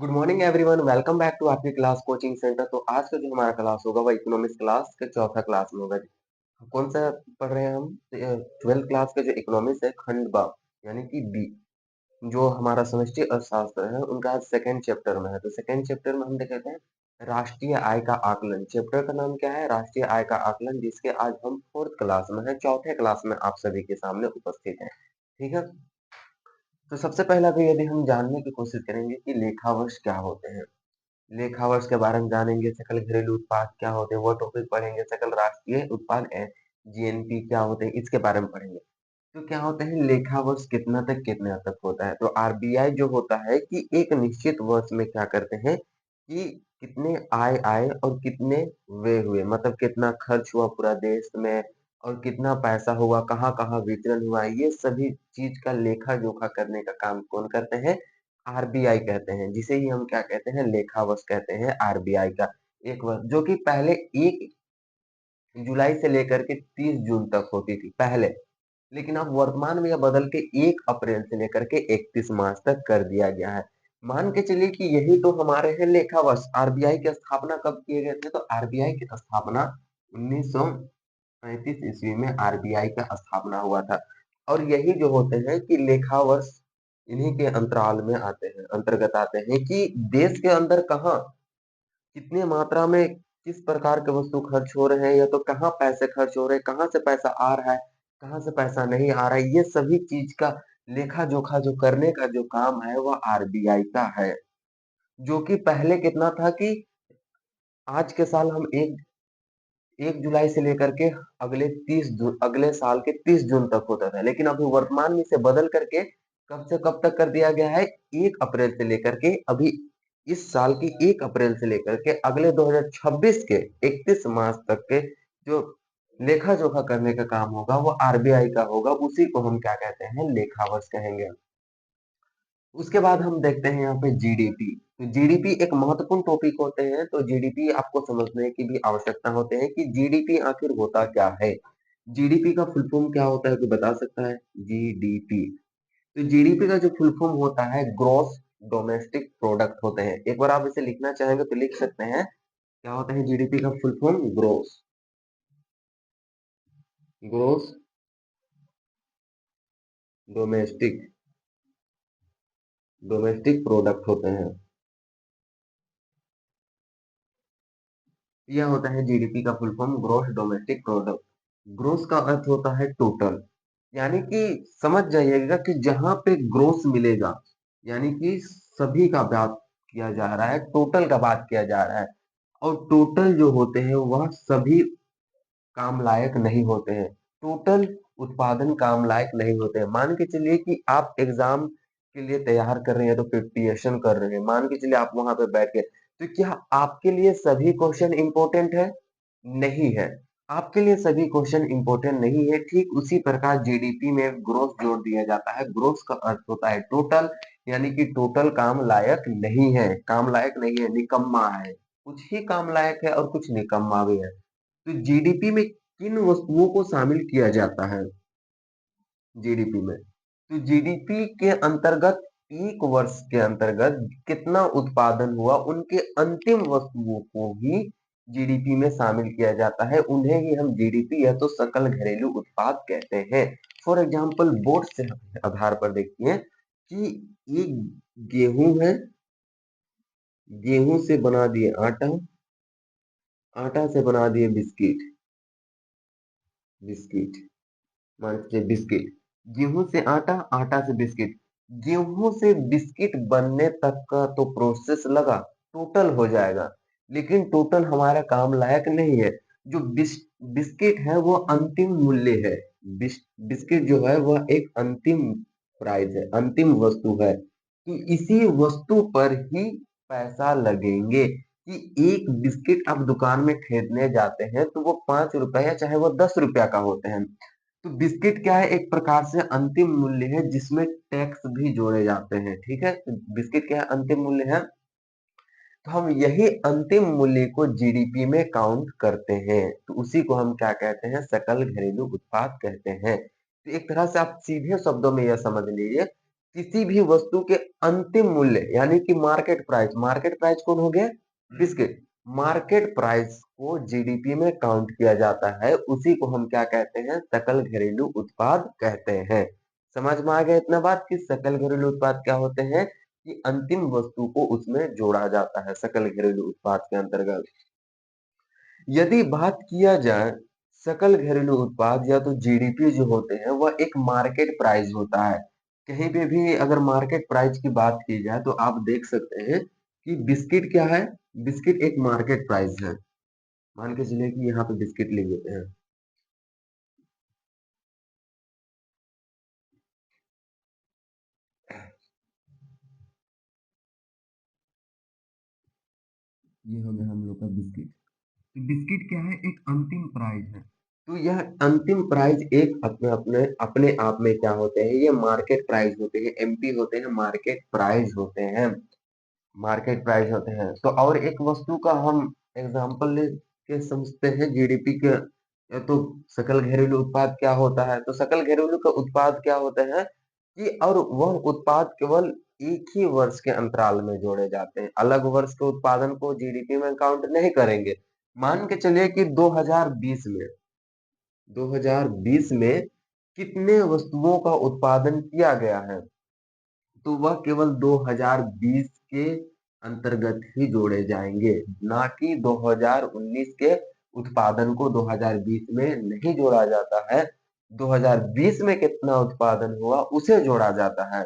Good morning everyone, welcome back to आपकी class coaching centre. तो आज का जो हमारा क्लास होगा वो इकोनॉमिक्स क्लास के चौथा क्लास में होगा। कौन सा पढ़ रहे हैं हम? 12th क्लास का जो इकोनॉमिक्स है खंड बा यानी कि बी, जो हमारा समष्टि अर्थशास्त्र है उनका आज सेकंड चैप्टर में है। तो सेकंड चैप्टर में हम देख हैं राष्ट्रीय आय का आकलन। चैप्टर का नाम क्या है? राष्ट्रीय आय का आकलन, जिसके आज हम फोर्थ क्लास में है, चौथे क्लास में आप सभी के सामने उपस्थित है। ठीक है, तो सबसे पहला भी यदि हम जानने की कोशिश करेंगे कि लेखावर्ष क्या होते हैं, लेखावर्ष के बारे में जानेंगे, सकल घरेलू उत्पाद क्या होते हैं वो टॉपिक पढ़ेंगे, सकल राष्ट्रीय उत्पाद जीएनपी क्या होते हैं इसके बारे में पढ़ेंगे। तो क्या होते हैं लेखावर्ष, कितना तक कितने तक होता है? तो आरबीआई जो होता है कि एक निश्चित वर्ष में क्या करते हैं कि कितने आय आए और कितने व्यय हुए, मतलब कितना खर्च हुआ पूरा देश में और कितना पैसा हुआ, कहाँ कहाँ वितरण हुआ, ये सभी चीज का लेखा जोखा करने का काम कौन करते हैं? आरबीआई कहते हैं, जिसे ही हम क्या कहते हैं? लेखावर्ष कहते हैं आरबीआई का एक वर्ष, जो कि पहले 1 जुलाई से लेकर के 30 जून तक होती थी पहले, लेकिन अब वर्तमान में यह बदल के 1 अप्रैल से लेकर के 31 मार्च तक कर दिया गया है। मान के चलिए कि यही तो हमारे हैं लेखा वर्ष। आरबीआई की स्थापना कब किए गए थे? तो आरबीआई की स्थापना 1935 ईस्वी में आरबीआई का स्थापना हुआ था। और यही जो होते हैं कि लेखा वर्ष इन्हीं के अंतराल में आते हैं, अंतर्गत आते हैं कि देश के अंदर कहाँ कितने मात्रा में किस प्रकार के वस्तु खर्च हो रहे हैं, या तो कहाँ पैसे खर्च हो रहे हैं, कहाँ से पैसा आ रहा है, कहाँ से पैसा नहीं आ रहा है, ये सभी चीज का लेखा जोखा जो करने का जो काम है वह आरबीआई का है। जो कि पहले कितना था कि आज के साल हम 1 जुलाई से लेकर के अगले साल के 30 जून तक होता था, लेकिन अभी वर्तमान में इसे बदल करके कब से कब तक कर दिया गया है? 1 अप्रैल से लेकर के अभी इस साल की 1 अप्रैल से लेकर के अगले 2026 के 31 मार्च तक के जो लेखा जोखा करने का काम होगा वो आरबीआई का होगा। उसी को हम क्या कहते हैं? लेखावर्ष कहेंगे। उसके बाद हम देखते हैं यहाँ पे जीडीपी। तो जीडीपी एक महत्वपूर्ण टॉपिक होते हैं, तो जीडीपी आपको समझने की भी आवश्यकता होते हैं कि जीडीपी आखिर होता क्या है। जीडीपी का फुल फॉर्म क्या होता है, कोई बता सकता है? जीडीपी, तो जीडीपी का जो फुल फॉर्म होता है ग्रॉस डोमेस्टिक प्रोडक्ट होते हैं। एक बार आप इसे लिखना चाहेंगे तो लिख सकते हैं, क्या होता है जीडीपी का full form? Gross gross domestic domestic product होते हैं। यह होता है जीडीपी का full form, gross domestic product. Gross का अर्थ होता है टोटल, यानी कि समझ जाइएगा कि जहां पे ग्रोस मिलेगा, यानी कि सभी का बात किया जा रहा है, टोटल का बात किया जा रहा है। और टोटल जो होते हैं वह सभी काम लायक नहीं होते हैं, टोटल उत्पादन काम लायक नहीं होते हैं। मान के चलिए कि आप एग्जाम के लिए तैयार कर रहे हैं, तो प्रिपरेशन कर रहे हैं, मान के चलिए आप वहां पे बैठ के, तो क्या आपके लिए सभी क्वेश्चन इंपॉर्टेंट है? नहीं है, आपके लिए सभी क्वेश्चन इंपॉर्टेंट नहीं है। ठीक उसी प्रकार जीडीपी में ग्रोथ जोड़ दिया जाता है। ग्रोथ का अर्थ होता है टोटल, यानी कि टोटल काम लायक नहीं है, काम लायक नहीं है, निकम्मा है। कुछ ही काम लायक है और कुछ निकम्मा भी है। तो जीडीपी में किन वस्तुओं को शामिल किया जाता है? जीडीपी में, तो जीडीपी के अंतर्गत एक वर्ष के अंतर्गत कितना उत्पादन हुआ, उनके अंतिम वस्तुओं को ही जीडीपी में शामिल किया जाता है। उन्हें ही हम जीडीपी या तो सकल घरेलू उत्पाद कहते हैं। फॉर एग्जाम्पल बोर्ड से आधार पर देखिए कि ये गेहूं है, गेहूं से बना दिए आटा, आटा से बना दिए बिस्किट, बिस्किट मान लीजिए बिस्किट, गेहूं से आटा, आटा से बिस्किट। गेहूं से बिस्किट बनने तक का तो प्रोसेस लगा, टोटल हो जाएगा, लेकिन टोटल हमारा काम लायक नहीं है। जो बिस्किट है वो अंतिम मूल्य है। बिस्किट जो है वह एक अंतिम प्राइस है, अंतिम वस्तु है। तो इसी वस्तु पर ही पैसा लगेंगे कि एक बिस्किट आप दुकान में खरीदने जाते हैं तो वो 5 रुपए या चाहे वो 10 रुपया का होते हैं। तो बिस्किट क्या है? एक प्रकार से अंतिम मूल्य है जिसमें टैक्स भी जोड़े जाते हैं। ठीक है, तो बिस्किट क्या है? अंतिम मूल्य है। तो हम यही अंतिम मूल्य को जीडीपी में काउंट करते हैं, तो उसी को हम क्या कहते हैं? सकल घरेलू उत्पाद कहते हैं। तो एक तरह से आप सीधे शब्दों में यह समझ लीजिए किसी भी वस्तु के अंतिम मूल्य यानी कि मार्केट प्राइस कौन हो गया? बिस्किट। मार्केट प्राइस को जीडीपी में काउंट किया जाता है, उसी को हम क्या कहते हैं? सकल घरेलू उत्पाद कहते हैं। समझ में आ गया इतना बात कि सकल घरेलू उत्पाद क्या होते हैं? कि अंतिम वस्तु को उसमें जोड़ा जाता है सकल घरेलू उत्पाद के अंतर्गत। यदि बात किया जाए सकल घरेलू उत्पाद या तो जीडीपी जो होते हैं वह एक मार्केट प्राइस होता है। कहीं पे भी अगर मार्केट प्राइस की बात की जाए तो आप देख सकते हैं कि बिस्किट क्या है? बिस्किट एक मार्केट प्राइस है। मान के चलिए कि यहाँ पे बिस्किट ले लेते हैं। ये हो गया हम लोग का बिस्किट। तो बिस्किट क्या है? एक अंतिम प्राइस है। तो यह अंतिम प्राइस एक अपने अपने अपने आप में क्या होते हैं? ये मार्केट प्राइस होते हैं, एमपी होते हैं, मार्केट प्राइस होते हैं। मार्केट प्राइस होते हैं। तो और एक वस्तु का हम एग्जांपल ले के समझते हैं जीडीपी के। तो सकल घरेलू उत्पाद क्या होता है? तो सकल घरेलू का उत्पाद क्या होता है कि और वह उत्पाद केवल एक ही वर्ष के अंतराल में जोड़े जाते हैं। अलग वर्ष के उत्पादन को जीडीपी में काउंट नहीं करेंगे। मान के चलिए कि 2020 में कितने वस्तुओं का उत्पादन किया गया है? तो वह केवल 2020 के अंतर्गत ही जोड़े जाएंगे, ना कि 2019 के उत्पादन को 2020 में नहीं जोड़ा जाता है। 2020 में कितना उत्पादन हुआ उसे जोड़ा जाता है।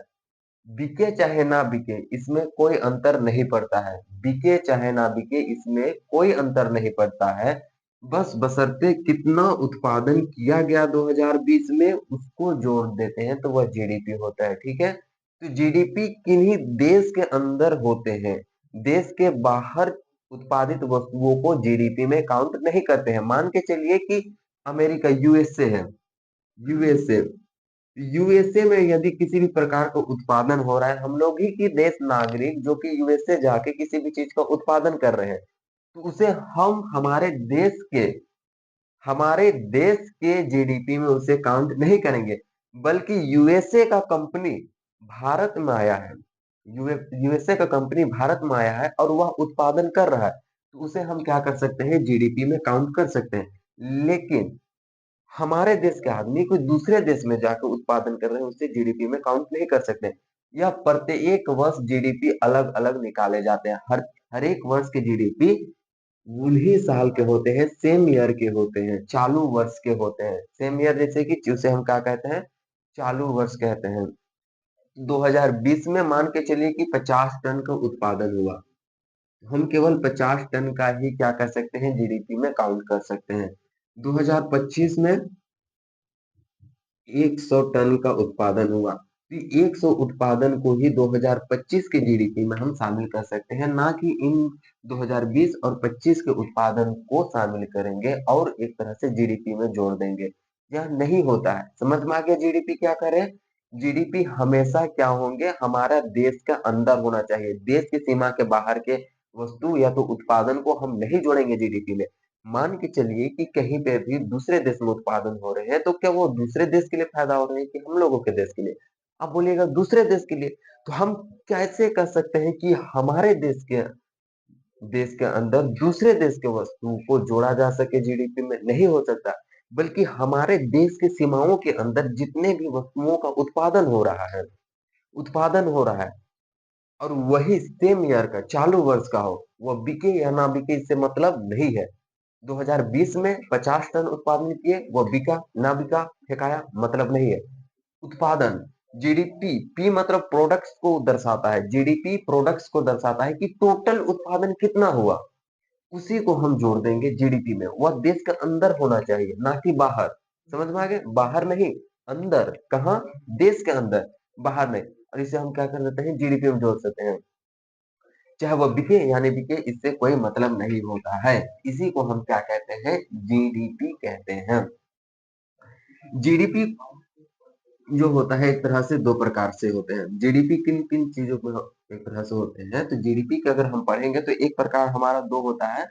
बिके चाहे ना बिके इसमें कोई अंतर नहीं पड़ता है। बिके चाहे ना बिके इसमें कोई अंतर नहीं पड़ता है। बस बशर्ते कितना उत्पादन किया गया 2020 में उसको जोड़ देते हैं तो वह जीडीपी होता है। ठीक है? तो जीडीपी किन्हीं देश के अंदर होते हैं। देश के बाहर उत्पादित वस्तुओं को जीडीपी में काउंट नहीं करते हैं। मान के चलिए कि अमेरिका यूएसए है। यूएसए यूएसए में यदि किसी भी प्रकार का उत्पादन हो रहा है, हम लोग ही की देश नागरिक जो कि यूएसए जाके किसी भी चीज का उत्पादन कर रहे हैं, तो उसे हम हमारे देश के जीडीपी में उसे काउंट नहीं करेंगे। बल्कि यूएसए का कंपनी भारत में आया है। यूएसए का कंपनी भारत में आया है और वह उत्पादन कर रहा है, तो उसे हम क्या कर सकते हैं? जीडीपी में काउंट कर सकते हैं। लेकिन हमारे देश के आदमी कोई दूसरे देश में जाकर उत्पादन कर रहे हैं, उससे जीडीपी में काउंट नहीं कर सकते। यह प्रत्येक वर्ष जीडीपी अलग अलग निकाले जाते हैं। हर हर एक वर्ष के जीडीपी उन्हीं साल के होते हैं, सेम ईयर के होते हैं, चालू वर्ष के होते हैं। सेम ईयर जैसे कि उसे हम क्या कहते हैं? चालू वर्ष कहते हैं। 2020 में मान के चलिए कि 50 टन का उत्पादन हुआ। हम केवल 50 टन का ही क्या कर सकते हैं? जीडीपी में काउंट कर सकते हैं। 2025 में 100 टन का उत्पादन हुआ, तो 100 उत्पादन को ही 2025 के जीडीपी में हम शामिल कर सकते हैं, ना कि इन 2020 और 25 के उत्पादन को शामिल करेंगे और एक तरह से जीडीपी में जोड़ देंगे। यह नहीं होता है। समझ में आ गया जीडीपी क्या करे? जीडीपी हमेशा क्या होंगे? हमारा देश के अंदर होना चाहिए। देश की सीमा के बाहर के वस्तु या तो उत्पादन को हम नहीं जोड़ेंगे जीडीपी में। मान के चलिए कि कहीं पे भी दूसरे देश में उत्पादन हो रहे हैं, तो क्या वो दूसरे देश के लिए फायदा हो रहे हैं कि हम लोगों के देश के लिए? आप बोलिएगा दूसरे देश के लिए। तो हम कैसे कर सकते हैं कि हमारे देश के अंदर दूसरे देश के वस्तु को जोड़ा जा सके? जीडीपी में नहीं हो सकता। बल्कि हमारे देश के सीमाओं के अंदर जितने भी वस्तुओं का उत्पादन हो रहा है और वही सेम ईयर का चालू वर्ष का हो, वह बिके या ना बिके इससे मतलब नहीं है। 2020 में 50 टन उत्पादन किए, वह बिका ना बिका फेंकाया, मतलब नहीं है। उत्पादन जीडीपी, पी मतलब प्रोडक्ट्स को दर्शाता है। जीडीपी प्रोडक्ट्स को दर्शाता है कि टोटल उत्पादन कितना हुआ, उसी को हम जोड़ देंगे जीडीपी में। वह देश के अंदर होना चाहिए, ना कि बाहर। समझ में आ गया? बाहर नहीं, अंदर। कहाँ? देश के अंदर, बाहर नहीं। और इसे हम क्या कर देते हैं? जीडीपी में जोड़ सकते हैं। चाहे वो बिके या नहीं बिके इससे कोई मतलब नहीं होता है। इसी को हम क्या कहते हैं? जीडीपी कहते हैं। जीडीपी जो होता है एक तरह से दो प्रकार से होते हैं। जीडीपी किन किन चीजों को एक तरह से होते हैं? तो जीडीपी का अगर हम पढ़ेंगे तो एक प्रकार हमारा दो होता है।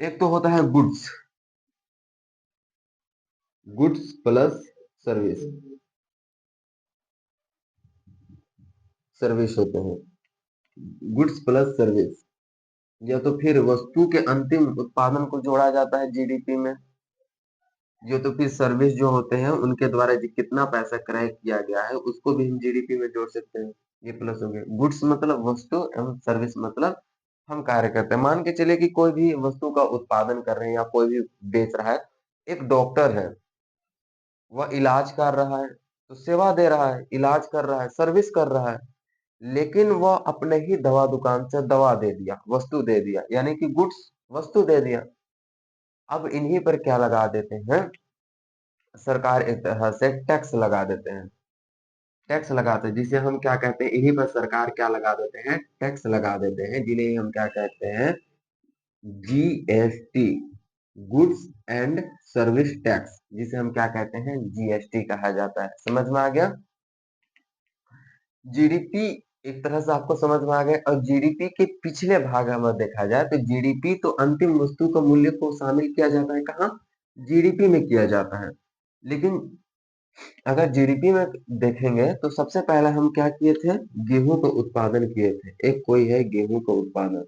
एक तो होता है goods, goods plus service. Service होते हैं। गुड्स प्लस सर्विस, या तो फिर वस्तु के अंतिम उत्पादन को जोड़ा जाता है जीडीपी में, या तो फिर सर्विस जो होते हैं उनके द्वारा जो कितना पैसा क्रय किया गया है उसको भी हम जीडीपी में जोड़ सकते हैं। ये प्लस हो गया। गुड्स मतलब वस्तु एवं सर्विस मतलब हम कार्य करते हैं। मान के चले कि कोई भी वस्तु का उत्पादन कर रहे हैं या कोई भी बेच रहा है। एक डॉक्टर है, वह इलाज कर रहा है, तो सेवा दे रहा है, इलाज कर रहा है, सर्विस कर रहा है। लेकिन वह अपने ही दवा दुकान से दवा दे दिया, वस्तु दे दिया, यानी कि गुड्स वस्तु दे दिया। अब इन्हीं पर क्या लगा देते हैं, सरकार एक तरह से टैक्स लगा देते हैं। टैक्स लगाते हैं जिसे हम क्या कहते हैं, इन्हीं पर सरकार क्या लगा देते हैं, टैक्स लगा देते हैं, जिन्हें हम क्या कहते हैं, GST, goods and service tax, जिसे हम क्या कहते हैं, जीएसटी कहा जाता है। समझ में आ गया। जीडीपी एक तरह से आपको समझ में आ गया। और जीडीपी के पिछले भाग में देखा जाए तो जीडीपी तो अंतिम वस्तु का मूल्य को शामिल किया जाता है कहाँ, जीडीपी में किया जाता है। लेकिन अगर जीडीपी में देखेंगे तो सबसे पहले हम क्या किए थे, गेहूं का उत्पादन किए थे। एक कोई है गेहूं का उत्पादन,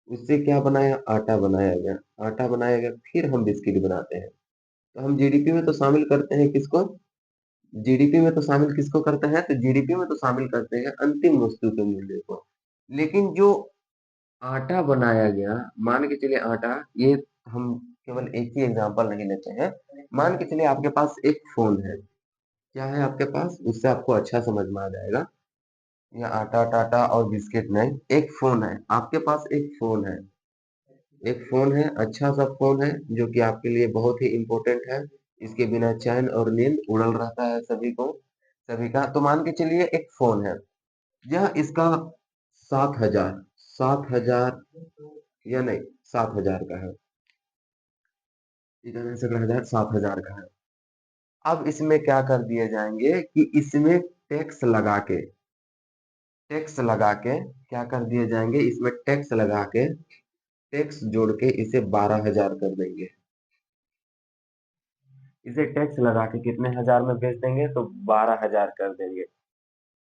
उससे क्या बनाया, आटा बनाया गया। आटा बनाया गया, फिर हम बिस्किट बनाते हैं। तो हम जीडीपी में तो शामिल करते हैं किसको, जीडीपी में तो शामिल किसको करते हैं, तो जीडीपी में तो शामिल करते हैं अंतिम वस्तु के मूल्य को। लेकिन जो आटा बनाया गया, मान के चलिए आटा, ये हम केवल एक ही एग्जांपल नहीं लेते हैं। मान के चलिए आपके पास एक फोन है, क्या है आपके पास, उससे आपको अच्छा समझ में आ जाएगा। या आटा टाटा और बिस्किट नहीं, एक फोन है आपके पास, एक फोन है, एक फोन है, अच्छा सा फोन है, जो कि आपके लिए बहुत ही इंपॉर्टेंट है। इसके बिना चैन और नींद उड़ल रहता है सभी को, सभी का। तो मान के चलिए एक फोन है, यह इसका 7,000, 7,000 या नहीं, 7,000 का है, इधर से 7,000 का है। अब इसमें क्या कर दिए जाएंगे कि इसमें टैक्स लगा के क्या कर दिए जाएंगे, इसमें टैक्स लगा के, टैक्स जोड़ के इसे 12,000 कर देंगे। इसे टैक्स लगा के कितने हजार में बेच देंगे, तो 12,000 कर देंगे।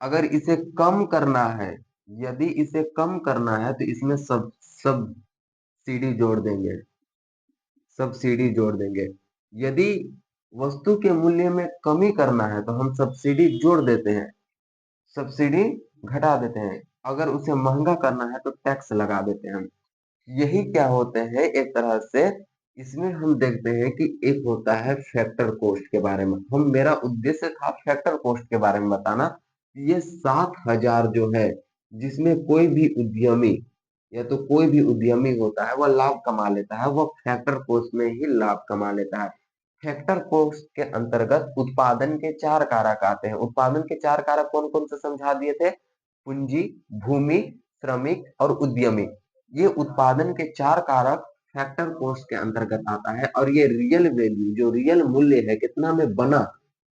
अगर इसे कम करना है, यदि इसे कम करना है तो इसमें सब्सिडी जोड़ देंगे, सब्सिडी जोड़ देंगे। यदि वस्तु के मूल्य में कमी करना है तो हम सब्सिडी जोड़ देते हैं, सब्सिडी घटा देते हैं। अगर उसे महंगा करना है तो टैक्स लगा देते हैं हम। यही क्या होते हैं एक तरह से। इसमें हम देखते हैं कि एक होता है फैक्टर कॉस्ट के बारे में, हम मेरा उद्देश्य था फैक्टर कॉस्ट के बारे में बताना। ये 7,000 जो है, जिसमें कोई भी उद्यमी, या तो कोई भी उद्यमी होता है वह लाभ कमा लेता है, वह फैक्टर कॉस्ट में ही लाभ कमा लेता है। फैक्टर कॉस्ट के अंतर्गत उत्पादन के 4 कारक आते हैं। उत्पादन के 4 कारक कौन कौन से समझा दिए थे, पूंजी, भूमि, श्रमिक और उद्यमी। ये उत्पादन के 4 कारक फैक्टर कॉस्ट के अंतर्गत आता है। और ये रियल वैल्यू, जो रियल मूल्य है कितना में बना,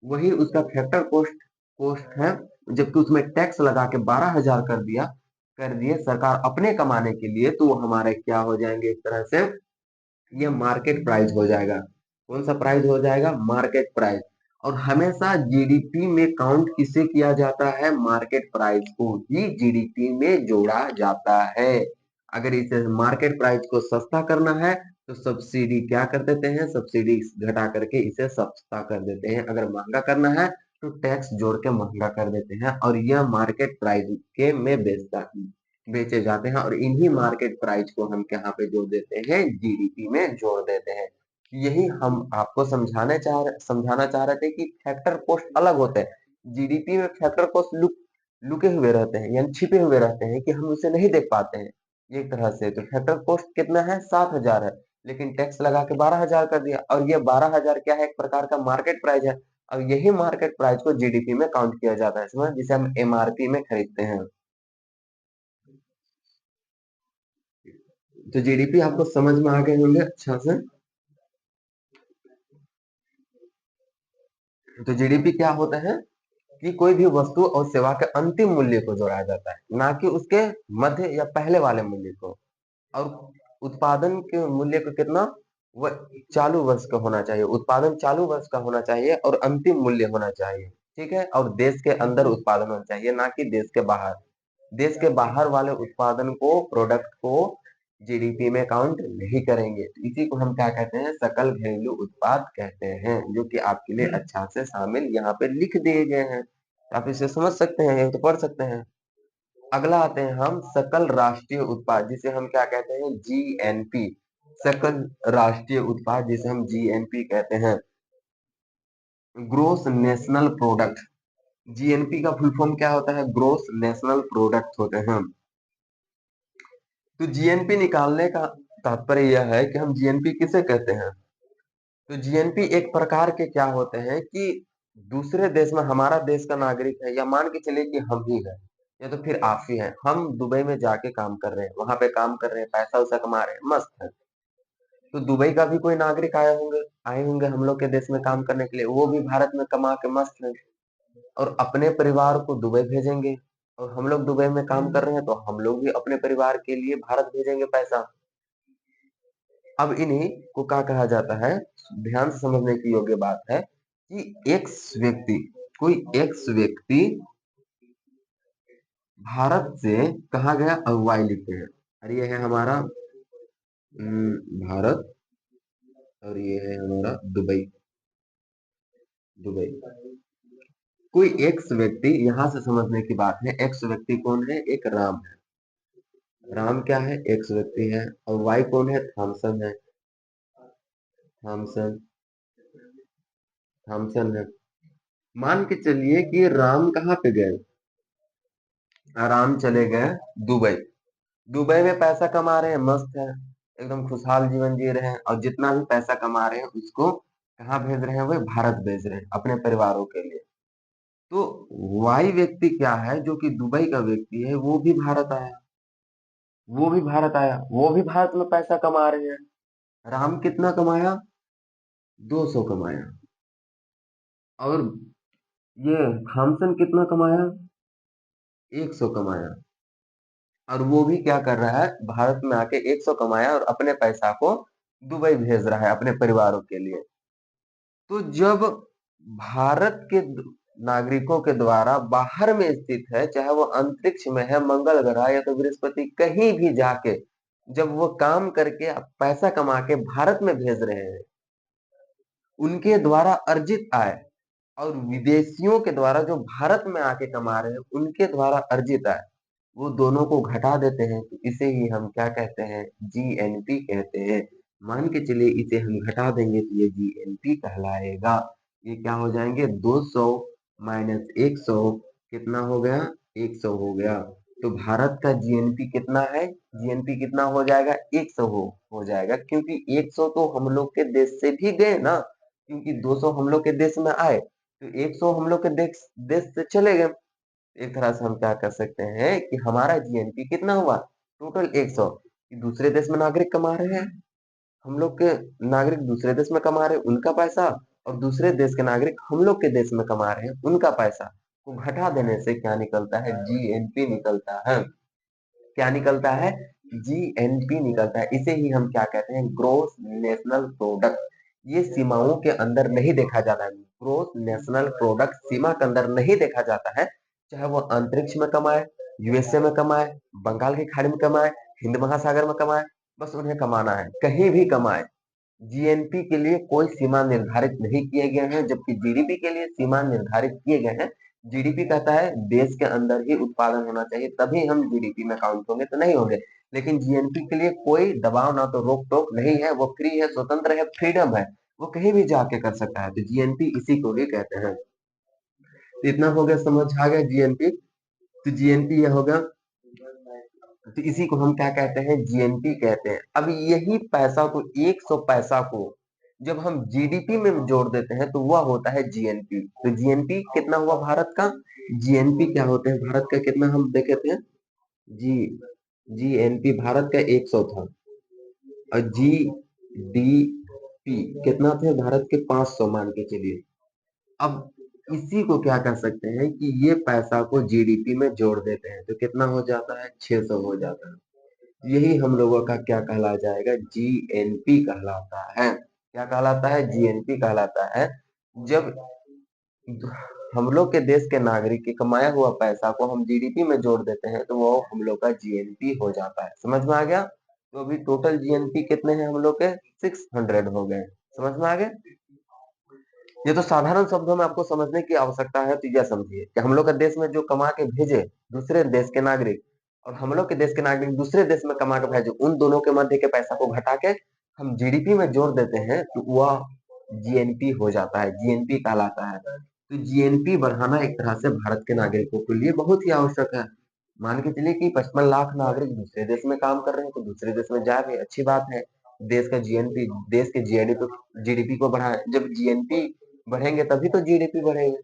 वही उसका फैक्टर कॉस्ट कॉस्ट है। जबकि उसमें टैक्स लगा के 12,000 कर दिया, कर दिए सरकार अपने कमाने के लिए, तो वो हमारे क्या हो जाएंगे एक तरह से, ये मार्केट प्राइस हो जाएगा। कौन सा प्राइस हो जाएगा, मार्केट प्राइस। और हमेशा जीडीपी में काउंट किसे किया जाता है, मार्केट प्राइस को ही जीडीपी में जोड़ा जाता है। अगर इसे मार्केट प्राइस को सस्ता करना है तो सब्सिडी क्या कर देते हैं, सब्सिडी घटा करके इसे सस्ता कर देते हैं। अगर महंगा करना है तो टैक्स जोड़ के महंगा कर देते हैं, और यह मार्केट प्राइस के में बेचे जाते हैं। और इन्हीं मार्केट प्राइस को हम यहाँ पे जोड़ देते हैं, जीडीपी में जोड़ देते हैं। यही हम आपको समझाना चाह रहे थे कि फैक्टर कॉस्ट अलग होते हैं। जीडीपी में फैक्टर कॉस्ट लुके हुए रहते हैं, यानी छिपे हुए रहते हैं कि हम उसे नहीं देख पाते हैं। एक तरह से तो फैक्टर कॉस्ट कितना है, 7,000 है, लेकिन टैक्स लगा के 12,000 कर दिया। और ये 12,000 क्या है, एक प्रकार का मार्केट प्राइस है। और यही मार्केट प्राइस को जीडीपी में काउंट किया जाता है, समझ, जिसे हम एमआरपी में खरीदते हैं। तो जीडीपी आपको समझ में आ गए होंगे अच्छा से। तो जीडीपी क्या होता है कि कोई भी वस्तु और सेवा के अंतिम मूल्य को जोड़ा जाता है, ना कि उसके मध्य या पहले वाले मूल्य को। और उत्पादन के मूल्य को कितना, वह चालू वर्ष का होना चाहिए, उत्पादन चालू वर्ष का होना चाहिए, और अंतिम मूल्य होना चाहिए। ठीक है, और देश के अंदर उत्पादन होना चाहिए, ना कि देश के बाहर। देश के बाहर वाले उत्पादन को, प्रोडक्ट को जीडीपी में काउंट नहीं करेंगे। तो इसी को हम क्या कहते हैं? सकल घरेलू उत्पाद कहते हैं, जो कि आपके लिए अच्छा से शामिल यहाँ पे लिख दिए गए हैं। आप इसे समझ सकते हैं, ये तो पढ़ सकते हैं। अगला आते हैं हम सकल राष्ट्रीय उत्पाद, जिसे हम क्या कहते हैं? जीएनपी। सकल राष्ट्रीय उत्पाद जिसे हम जीएनपी कहते हैं, ग्रोस नेशनल प्रोडक्ट। जीएनपी का फुल फॉर्म क्या होता है? ग्रोस नेशनल प्रोडक्ट होते हैं। तो जीएनपी निकालने का तात्पर्य यह है कि हम जीएनपी किसे कहते हैं? तो जीएनपी एक प्रकार के क्या होते हैं कि दूसरे देश में, हमारा देश का नागरिक है, या मान के चलिए कि हम ही हैं, या तो फिर आप ही हैं, हम दुबई में जाके काम कर रहे हैं, वहां पे काम कर रहे हैं, पैसा वैसा कमा रहे हैं, मस्त है। तो दुबई का भी कोई नागरिक आए होंगे हम लोग के देश में काम करने के लिए, वो भी भारत में कमा के मस्त है, और अपने परिवार को दुबई भेजेंगे। और हम लोग दुबई में काम कर रहे हैं, तो हम लोग भी अपने परिवार के लिए भारत भेजेंगे पैसा। अब इन्हीं को क्या कहा जाता है? ध्यान से समझने की योग्य बात है कि एक्स व्यक्ति, कोई एक्स व्यक्ति भारत से कहा गया अगुवाई लिखते हैं, और ये है हमारा भारत, और ये है हमारा दुबई। दुबई, कोई एक्स व्यक्ति, यहां से समझने की बात है, एक्स व्यक्ति कौन है? एक राम है। राम क्या है? एक्स व्यक्ति है। और वाई कौन है? थॉमसन है। थॉमसन, थॉमसन है। मान के चलिए कि राम कहाँ पे गए? राम चले गए दुबई। दुबई में पैसा कमा रहे हैं, मस्त है, एकदम खुशहाल जीवन जी रहे हैं, और जितना भी पैसा कमा रहे हैं उसको कहाँ भेज रहे हैं? वो भारत भेज रहे हैं अपने परिवारों के लिए। तो वाई व्यक्ति क्या है? जो कि दुबई का व्यक्ति है, वो भी भारत आया, वो भी भारत आया, वो भी भारत में पैसा कमा रहे हैं। राम कितना कमाया? 200 कमाया। और ये थॉमसन कितना कमाया? 100 कमाया। और वो भी क्या कर रहा है? भारत में आके 100 कमाया और अपने पैसा को दुबई भेज रहा है अपने परिवारों के लिए। तो जब भारत के नागरिकों के द्वारा बाहर में स्थित है, चाहे वो अंतरिक्ष में है, मंगल ग्रह या तो बृहस्पति, कहीं भी जाके जब वो काम करके पैसा कमा के भारत में भेज रहे हैं, उनके द्वारा अर्जित आय और विदेशियों के द्वारा जो भारत में आके कमा रहे हैं उनके द्वारा अर्जित आय, वो दोनों को घटा देते हैं। तो इसे ही हम क्या कहते हैं? जीएनपी कहते हैं। मान के चलिए इसे हम घटा देंगे तो ये जीएनपी कहलाएगा। ये क्या हो जाएंगे? 200 माइनस 100 कितना हो गया? 100 हो गया। तो भारत का जीएनपी कितना है? जीएनपी कितना हो जाएगा? 100 हो जाएगा, क्योंकि 100 तो हम लोग के देश से भी गए ना, क्योंकि 200 हम लोग के देश में आए, तो 100 हम लोग के देश से चले गए। एक तरह से हम क्या कर सकते हैं कि हमारा जीएनपी कितना हुआ? टोटल 100। दूसरे देश में नागरिक कमा रहे हैं, हम लोग के नागरिक दूसरे देश में कमा रहे हैं उनका पैसा, और दूसरे देश के नागरिक हम लोग के देश में कमा रहे हैं उनका पैसा को घटा देने से क्या निकलता है? जीएनपी निकलता है। क्या निकलता है? जीएनपी निकलता है। इसे ही हम क्या कहते हैं? Gross national product. ये सीमाओं के अंदर नहीं देखा जाता है। ग्रोस नेशनल प्रोडक्ट सीमा के अंदर नहीं देखा जाता है, चाहे वो अंतरिक्ष में कमाए, यूएसए में कमाए, बंगाल की खाड़ी में कमाए, हिंद महासागर में कमाए, बस उन्हें कमाना है, कहीं भी कमाए। जीएनपी के लिए कोई सीमा निर्धारित नहीं किए गए हैं, जबकि जीडीपी के लिए सीमा निर्धारित किए गए हैं। जीडीपी कहता है देश के अंदर ही उत्पादन होना चाहिए, तभी हम जीडीपी में काउंट होंगे, तो नहीं होंगे। लेकिन जीएनपी के लिए कोई दबाव ना तो रोक टोक नहीं है, वो फ्री है, स्वतंत्र है, फ्रीडम है, वो कहीं भी जाके कर सकता है। तो जीएनपी इसी को ही कहते हैं। तो इतना हो गया, समझ आ गया जीएनपी। तो जीएनपी यह हो गया। तो इसी को हम क्या कहते हैं? जीएनपी कहते हैं। अब यही पैसा को, 100 पैसा को जब हम जीडीपी में जोड़ देते हैं तो वह होता है जीएनपी। तो जीएनपी कितना हुआ भारत का? जीएनपी क्या होते हैं भारत का? कितना हम देखे थे? जी जीएनपी भारत का 100 था, और जीडीपी कितना थे भारत के? 500 मान के चलिए। अब इसी को क्या कर सकते हैं कि ये पैसा को जीडीपी में जोड़ देते हैं तो कितना हो जाता है? 600 हो जाता है। यही हम लोगों का क्या कहला जाएगा? जीएनपी कहलाता है। क्या कहलाता है? जीएनपी कहलाता है। जब हम लोग के देश के नागरिक के कमाया हुआ पैसा को हम जीडीपी में जोड़ देते हैं तो वो हम लोग का जीएनपी हो जाता है। समझ में आ गया? तो अभी टोटल जीएनपी कितने हैं हम लोग के? 600 हो गए। समझ में आ गया? ये तो साधारण शब्दों में आपको समझने की आवश्यकता है, तो यह समझिए कि हम लोग के देश में जो कमा के भेजे दूसरे देश के नागरिक, और हम लोग के देश के नागरिक दूसरे देश में कमा के भेजे, उन दोनों के मध्य के पैसा को घटा के हम जीडीपी में जोड़ देते हैं तो वह जीएनपी हो जाता है, जीएनपी कहलाता है। तो जीएनपी बढ़ाना एक तरह से भारत के नागरिकों के लिए बहुत ही आवश्यक है। मान के चलिए कि 55 लाख नागरिक दूसरे देश में काम कर रहे हैं, तो दूसरे देश में जा रहे, अच्छी बात है। देश का जीएनपी, देश के जीडीपी को बढ़ाए। जब जीएनपी बढ़ेंगे तभी तो जीडीपी बढ़ेगा।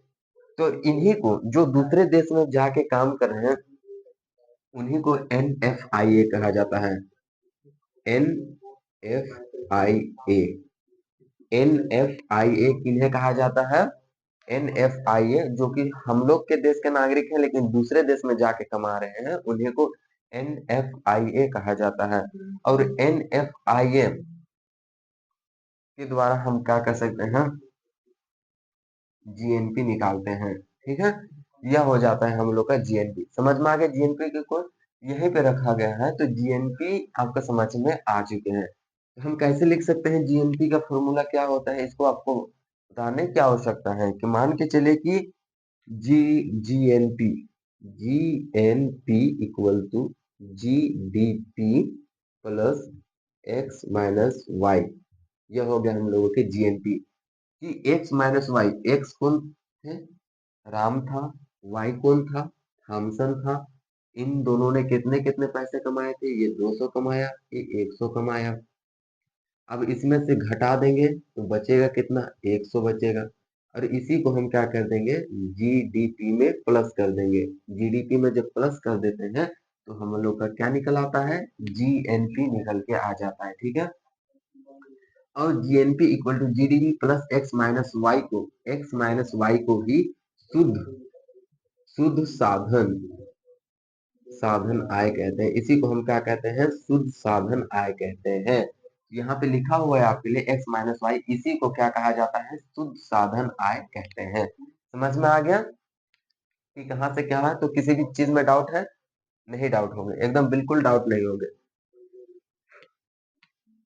तो इन्हीं को जो दूसरे देश में जाके काम कर रहे हैं उन्हीं को एनएफआईए कहा जाता है। एनएफआईए, एनएफआईए किन्हें कहा जाता है? एनएफआईए जो कि हम लोग के देश के नागरिक हैं लेकिन दूसरे देश में जाके कमा रहे हैं, उन्हीं को एनएफआईए कहा जाता है। और एनएफआईए के द्वारा हम क्या कर सकते हैं? जीएनपी निकालते हैं। ठीक है, यह हो जाता है हम लोग का जीएनपी। समझ में आ गया? जीएनपी के को यहीं पे रखा गया है, तो जीएनपी आपका समझ में आ चुके हैं। तो हम कैसे लिख सकते हैं? जीएनपी का फॉर्मूला क्या होता है इसको आपको बताने की आवश्यकता है कि मान के चले कि G GNP GNP equal to GDP plus X minus Y. यह हो गया हम लोगों के जीएनपी कि एक्स माइनस वाई। एक्स कौन थे? राम था। वाई कौन था? थॉमसन था। इन दोनों ने कितने कितने पैसे कमाए थे? ये 200 कमाया, ये 100 कमाया। अब इसमें से घटा देंगे तो बचेगा कितना? 100 बचेगा। और इसी को हम क्या कर देंगे? जीडीपी में प्लस कर देंगे। जीडीपी में जब प्लस कर देते हैं तो हम लोग का क्या निकल आता है? जीएनपी निकल के आ जाता है। ठीक है, और GNP equal to GDP plus X minus Y को ही शुद्ध शुद्ध साधन आय कहते हैं। इसी को हम क्या कहते हैं? शुद्ध साधन आय कहते हैं। यहाँ पे लिखा हुआ है आपके लिए एक्स माइनस वाई, इसी को क्या कहा जाता है? शुद्ध साधन आय कहते हैं। समझ में आ गया कि कहाँ से क्या है? तो किसी भी चीज में डाउट है? नहीं डाउट होंगे, एकदम बिल्कुल डाउट नहीं होंगे।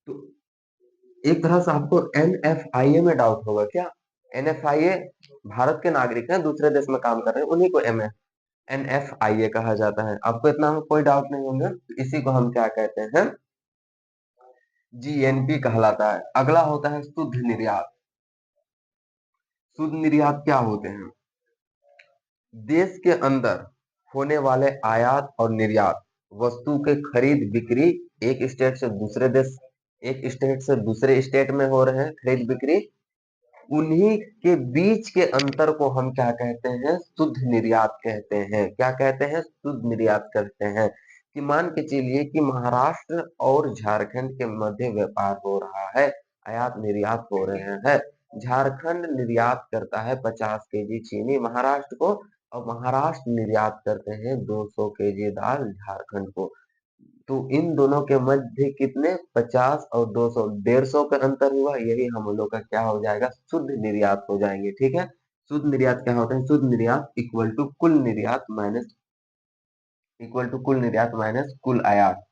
तो एक तरह से आपको एनएफआईए में डाउट होगा क्या? एनएफआईए भारत के नागरिक हैं, दूसरे देश में काम कर रहे हैं, उन्हीं को एनएफआईए कहा जाता है। आपको इतना में कोई डाउट नहीं होंगे। तो इसी को हम क्या कहते हैं? जीएनपी कहलाता है। अगला होता है शुद्ध निर्यात। शुद्ध निर्यात क्या होते हैं? देश के अंदर होने वाले आयात और निर्यात, वस्तु के खरीद बिक्री, एक स्टेट से दूसरे देश, एक स्टेट से दूसरे स्टेट में हो रहे हैं खरीद बिक्री, उन्हीं के बीच के अंतर को हम क्या कहते हैं? शुद्ध निर्यात कहते हैं। क्या कहते हैं? शुद्ध निर्यात करते हैं। कि मान के चलिए कि महाराष्ट्र और झारखंड के मध्य व्यापार हो रहा है, आयात निर्यात हो रहे हैं। झारखंड निर्यात करता है 50 केजी चीनी महाराष्ट्र को, और महाराष्ट्र निर्यात करते हैं 200 केजी दाल झारखंड को। तो इन दोनों के मध्य कितने? 50 और 200, 150 का अंतर हुआ। यही हम लोग का क्या हो जाएगा? शुद्ध निर्यात हो जाएंगे। ठीक है, शुद्ध निर्यात क्या होता है? शुद्ध निर्यात इक्वल टू कुल निर्यात माइनस कुल आयात।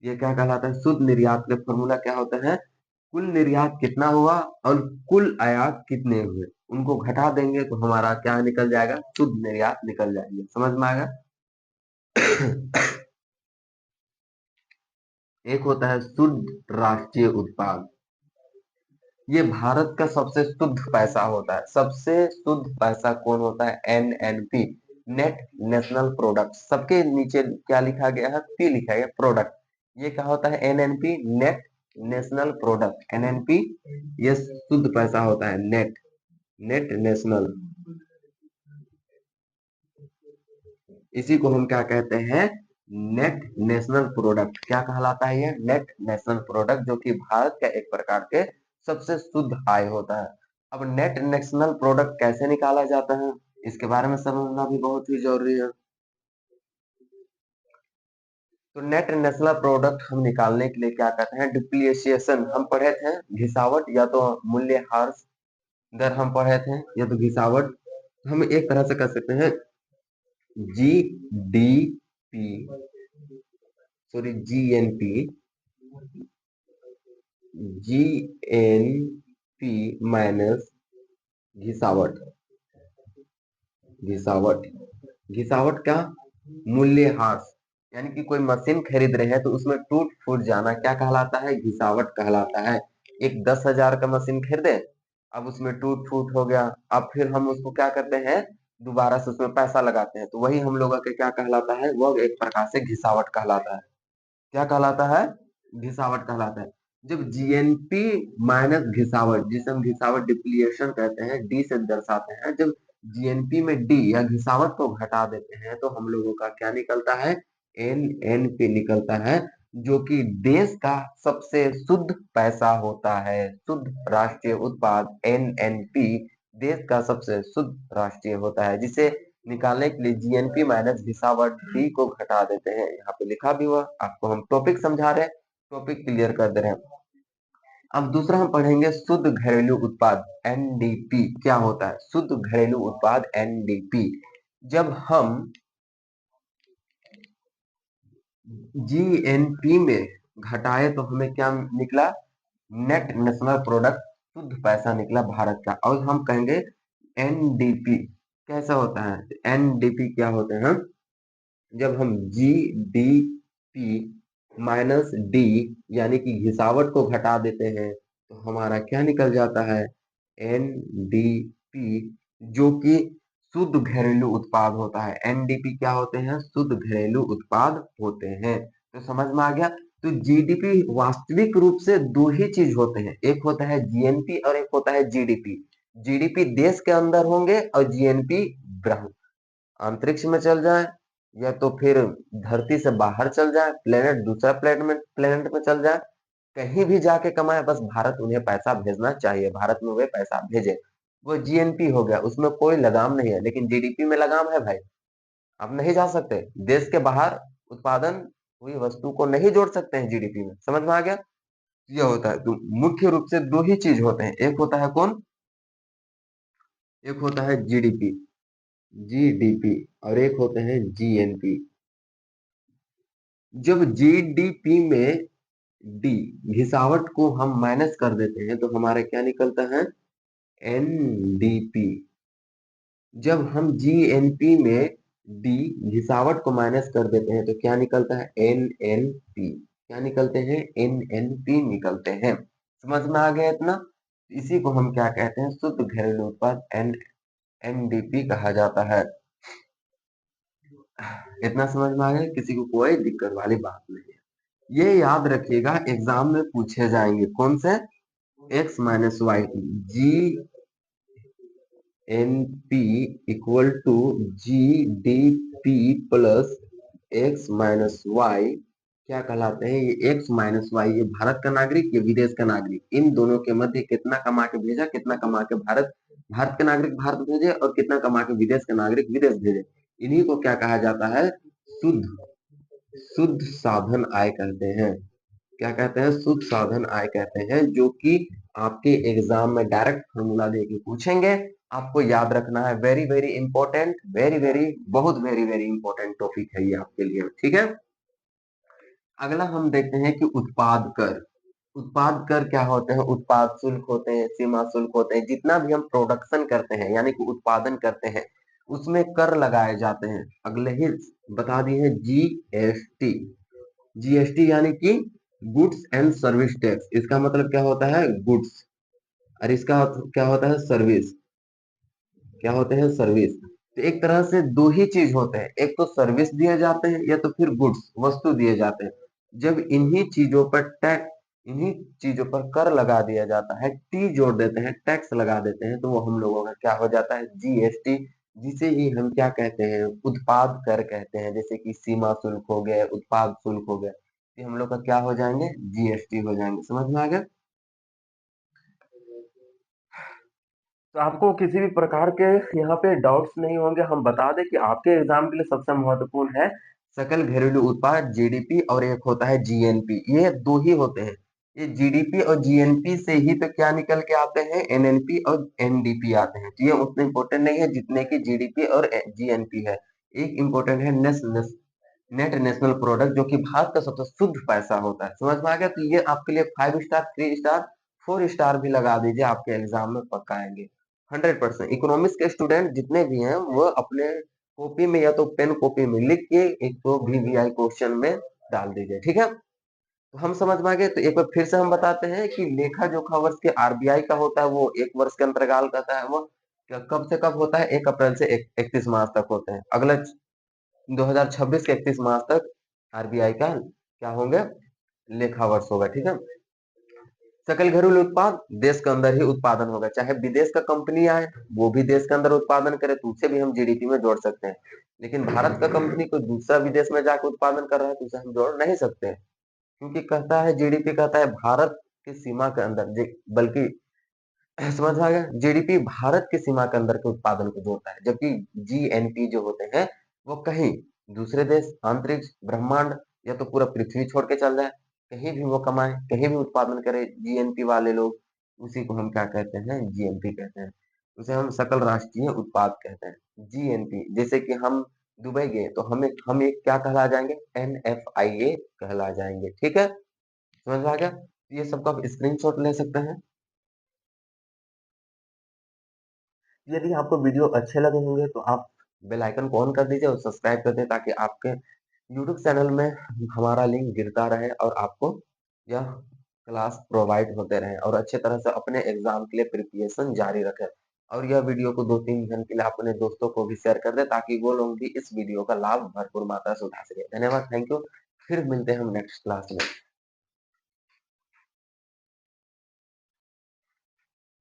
ये क्या कहलाता है? शुद्ध निर्यात का फॉर्मूला क्या होता है? कुल निर्यात कितना हुआ और कुल आयात कितने हुए, उनको घटा देंगे तो हमारा क्या निकल जाएगा? शुद्ध निर्यात निकल जाएंगे। समझ में आएगा? एक होता है शुद्ध राष्ट्रीय उत्पाद। ये भारत का सबसे शुद्ध पैसा होता है। सबसे शुद्ध पैसा कौन होता है? NNP, net national product. सबके नीचे क्या लिखा गया है? पी लिखा गया, प्रोडक्ट। ये क्या होता है? NNP, net national product. NNP ये शुद्ध पैसा होता है। नेट नेट नेशनल, इसी को हम क्या कहते हैं? Net national product. क्या कहलाता है ये? नेट नेशनल प्रोडक्ट, जो कि भारत का एक प्रकार के सबसे शुद्ध आय होता है। अब नेट नेशनल प्रोडक्ट कैसे निकाला जाता है, इसके बारे में समझना भी बहुत ही जरूरी है। तो नेट नेशनल प्रोडक्ट हम निकालने के लिए क्या करते हैं? डिप्रिसिएशन हम पढ़े थे, घिसावट या तो मूल्यह्रास दर हम पढ़े थे, या तो घिसावट हम एक तरह से कह सकते हैं G D P, sorry GNP, GNP minus घिसावट। घिसावट, घिसावट क्या? मूल्यह्रास। यानी कि कोई मशीन खरीद रहे हैं तो उसमें टूट फूट जाना क्या कहलाता है? घिसावट कहलाता है। एक 10,000 का मशीन खरीदे, अब उसमें टूट फूट हो गया, अब फिर हम उसको क्या करते हैं? दोबारा से उसमें पैसा लगाते हैं, तो वही हम लोगों के क्या कहलाता है? वो एक प्रकार से घिसावट कहलाता है। क्या कहलाता है? घिसावट कहलाता है। जब जीएनपी माइनस घिसावट, जिसे हम घिसावट डिप्लीशन कहते हैं, डी से दर्शाते हैं, जब जीएनपी में डी या घिसावट को घटा देते हैं तो हम लोगों का क्या निकलता है? एनएनपी निकलता है, जो कि देश का सबसे शुद्ध पैसा होता है। शुद्ध राष्ट्रीय उत्पाद एनएनपी देश का सबसे शुद्ध राष्ट्रीय होता है, जिसे निकालने के लिए जीएनपी माइनस घिसावट डी को घटा देते हैं। यहाँ पे लिखा भी हुआ, आपको हम टॉपिक समझा रहे हैं, टॉपिक क्लियर कर दे रहे हैं। अब दूसरा हम पढ़ेंगे शुद्ध घरेलू उत्पाद एनडीपी क्या होता है? शुद्ध घरेलू उत्पाद एनडीपी, जब हम जीएनपी में घटाए तो हमें क्या निकला? नेट नेशनल प्रोडक्ट, शुद्ध पैसा निकला भारत का। और हम कहेंगे एनडीपी कैसा होता है? एनडीपी क्या होते हैं? जब हम जी डी पी माइनस डी यानी कि घिसावट को घटा देते हैं तो हमारा क्या निकल जाता है? एन डी पी, जो कि शुद्ध घरेलू उत्पाद होता है। एनडीपी क्या होते हैं? शुद्ध घरेलू उत्पाद होते हैं। तो समझ में आ गया। तो जीडीपी वास्तविक रूप से दो ही चीज होते हैं, एक होता है जीएनपी और एक होता है जीडीपी। जीडीपी देश के अंदर होंगे और जीएनपी अंतरिक्ष में चल जाए या तो फिर धरती से बाहर चल जाए, प्लेनेट दूसरा प्लेनेट में चल जाए, कहीं भी जाके कमाए, बस भारत उन्हें पैसा भेजना चाहिए, भारत में वे पैसा भेजे, वो जीएनपी हो गया, उसमें कोई लगाम नहीं है। लेकिन जीडीपी में लगाम है भाई, आप नहीं जा सकते देश के बाहर, उत्पादन हुई वस्तु को नहीं जोड़ सकते हैं जीडीपी में। समझ में आ गया? ये होता है। तो मुख्य रूप से दो ही चीज होते हैं, एक होता है कौन? एक होता है जीडीपी, जीडीपी, और एक होते हैं जीएनपी। जब जीडीपी में डी घिसावट को हम माइनस कर देते हैं तो हमारा क्या निकलता है? एनडीपी। जब हम जीएनपी में डी घिसावट को माइनस कर देते हैं तो क्या निकलता है? एनएनपी। क्या निकलते हैं? एनएनपी निकलते हैं। समझ में आ गया इतना? इसी को हम क्या कहते हैं? शुद्ध घरेलू उत्पाद एन एनडीपी कहा जाता है। इतना समझ में आ गया? किसी को कोई दिक्कत वाली बात नहीं है। ये याद रखिएगा, एग्जाम में पूछे जाएंगे। कौन से? X minus Y, G N P equal to G D P plus X minus Y क्या कहलाते हैं? ये एक्स माइनस वाई, ये भारत का नागरिक, ये विदेश का नागरिक, इन दोनों के मध्य कितना कमा के भेजा, कितना कमा के भारत, भारत के नागरिक भारत भेजे और कितना कमा के विदेश के नागरिक विदेश भेजे, इन्हीं को क्या कहा जाता है? शुद्ध, शुद्ध साधन आय कहते हैं। क्या कहते हैं? शुद्ध साधन आय कहते हैं, जो कि आपके एग्जाम में डायरेक्ट फॉर्मूला देके पूछेंगे। आपको याद रखना है, very very important, very very बहुत वेरी वेरी इंपॉर्टेंट टॉपिक है ये आपके लिए, ठीक है। अगला हम देखते हैं कि उत्पाद कर। उत्पाद कर क्या होते हैं? उत्पाद शुल्क होते हैं, सीमा शुल्क होते हैं, जितना भी हम प्रोडक्शन करते हैं यानी कि उत्पादन करते हैं उसमें कर लगाए जाते हैं। अगले ही बता दिए हैं जीएसटी। जीएसटी यानी कि गुड्स एंड सर्विस टैक्स, इसका मतलब क्या होता है? गुड्स, और इसका क्या होता है? सर्विस। क्या होते हैं? सर्विस। तो एक तरह से दो ही चीज होते हैं, एक तो सर्विस दिए जाते हैं या तो फिर गुड्स वस्तु दिए जाते हैं। जब इन्हीं चीजों पर टैक्स, इन्हीं चीजों पर कर लगा दिया जाता है, टी जोड़ देते हैं, टैक्स लगा देते हैं, तो वो हम लोगों का क्या हो जाता है? जीएसटी, जिसे ही हम क्या कहते हैं? उत्पाद कर कहते हैं। जैसे कि सीमा शुल्क हो गया, उत्पाद शुल्क हो गया, ये हम लोग का क्या हो जाएंगे? जीएसटी हो जाएंगे। समझ में आ गया? तो आपको किसी भी प्रकार के यहाँ पे डाउट्स नहीं होंगे। हम बता दें कि आपके एग्जाम के लिए सबसे महत्वपूर्ण है सकल घरेलू उत्पाद जीडीपी, और एक होता है जीएनपी, ये दो ही होते हैं। ये जीडीपी और जीएनपी से ही तो क्या निकल के आते हैं, एनएनपी और एनडीपी आते हैं। तो ये उतने इंपॉर्टेंट नहीं है जितने की जीडीपी और जीएनपी है। एक इंपॉर्टेंट है नेट नेशनल प्रोडक्ट, जो कि भारत का सबसे शुद्ध पैसा होता है। समझ में आ गया? तो ये आपके लिए 5 स्टार, 3 स्टार, 4 स्टार भी लगा दीजिए, आपके एग्जाम में पक्का आएंगे 100%। इकोनॉमिक्स के स्टूडेंट जितने भी हैं वो अपने कॉपी में या तो पेन कॉपी में लिख के एक तो VVI क्वेश्चन में डाल दीजिए, ठीक है? तो हम समझ में आ गए। तो एक बार फिर से हम बताते हैं कि लेखा जोखा वर्ष के आरबीआई का होता है वो 1 वर्ष के अंतर्गत आता है। वो कब से कब होता है? 1 अप्रैल से 31 मार्च तक होते हैं। अगला 2026 के 31 मार्च तक आरबीआई का क्या होंगे? लेखा वर्ष होगा, ठीक है? सकल घरेलू उत्पाद देश के अंदर ही उत्पादन होगा, चाहे विदेश का कंपनी आए वो भी देश के अंदर उत्पादन करे तो उसे भी हम जीडीपी में जोड़ सकते हैं। लेकिन भारत का कंपनी कोई दूसरा विदेश में जाकर उत्पादन कर रहा है तो उसे हम जोड़ नहीं सकते हैं, क्योंकि कहता है जीडीपी, कहता है भारत की सीमा के अंदर, बल्कि समझ में आ गया? जीडीपी भारत की सीमा के अंदर के उत्पादन को जोड़ता है, जबकि जीएनपी जो होते हैं वो कहीं दूसरे देश, अंतरिक्ष, ब्रह्मांड या तो पूरा पृथ्वी छोड़ के चल जाए, कहीं भी वो कमाए, कहीं भी उत्पादन करे जीएनपी वाले लोग, उसी को हम क्या कहते हैं? जीएनपी कहते हैं। उसे हम सकल राष्ट्रीय उत्पाद कहते हैं, जीएनपी। जैसे कि हम दुबई गए तो हम एक क्या कहला जाएंगे? एनएफआईए कहला जाएंगे, ठीक है? समझ में आ गया? ये सबका आप स्क्रीनशॉट ले सकते हैं। यदि आपको वीडियो अच्छे लगे होंगे तो आप बेल आइकन को ऑन कर दीजिए और सब्सक्राइब कर दें, ताकि आपके यूट्यूब चैनल में हमारा लिंक गिरता रहे और आपको यह क्लास प्रोवाइड होते रहे और अच्छे तरह से अपने एग्जाम के लिए प्रिपरेशन जारी रखें। और यह वीडियो को 2-3 जन के लिए अपने दोस्तों को भी शेयर कर दें, ताकि वो लोग भी इस वीडियो का लाभ भरपूर मात्रा से उठा सके। धन्यवाद, थैंक यू। फिर मिलते हैं हम नेक्स्ट क्लास में।